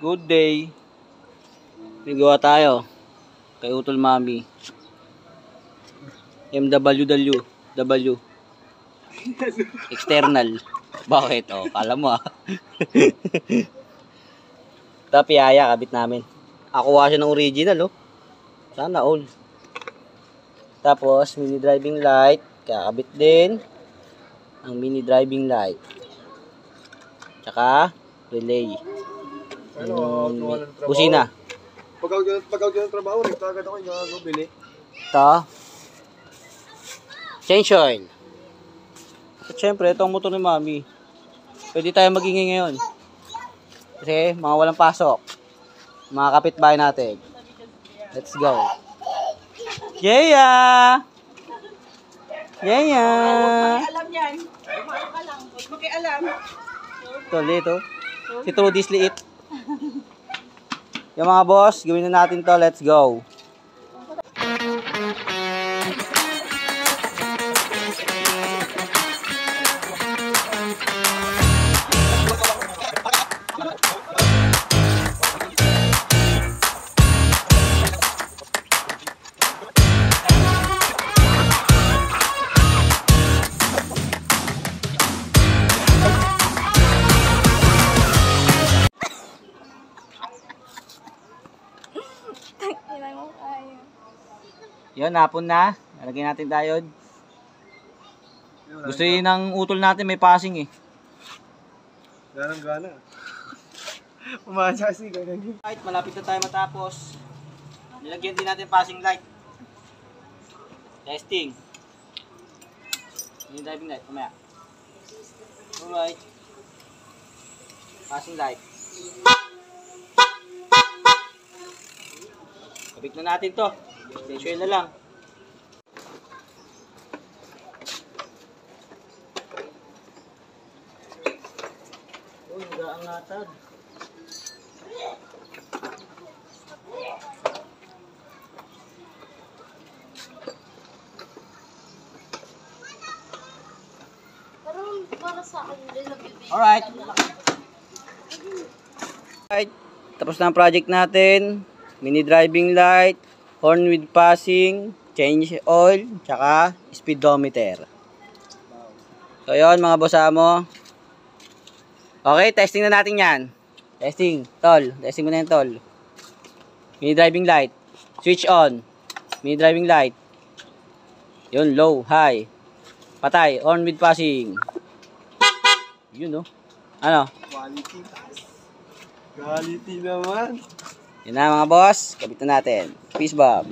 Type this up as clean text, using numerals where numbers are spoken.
Good day. May gawa tayo. Kay Utol Mami. MWW. External. Bakit? Oh, kala mo ah. Ito, piyaya, kabit namin. Akuha siya ng original, oh. Sana all. Tapos, mini driving light. Kakabit din. Ang mini driving light. Tsaka, relay. Kusina. Pag-out ng trabaho, rin agad ako yung bili. Ito. Change oil. At syempre, ito ang motor ni Mami. Pwede tayo magingay ngayon. Kasi mga walang pasok. Mga kapitbahay natin. Let's go. Yeah! Yeah! Alam yan. Kumano ka lang. Huwag mo kayo alam. Ito, ito. Si Trudy's liit. Yung mga boss, gawin na natin to. Let's go. Yun, napon na. Lagyan natin diode. Gusto yun ng utol natin, may passing eh. Ganang-gana. Umasa kasi ganun. Light, malapit na tayo matapos. Nilagyan din natin passing light. Testing. Yung driving light, kumaya. Alright. Passing light. Kabit na natin to. Extension na lang. Oh, nag-aangatad. Pero para sa akin din nagbibigay. Alright. Alright. Tapos na ang project natin. Mini driving light. Horn with passing, change oil, tsaka speedometer. So yun mga bossamo. Okay, testing na natin yan. Testing, tol. Testing mo na yan, tol. Mini driving light. Switch on. Mini driving light. Yun, low, high. Patay, horn with passing. Yun no. Ano? Quality. Quality naman. Yun na mga boss. Kabit na natin. Peace bomb.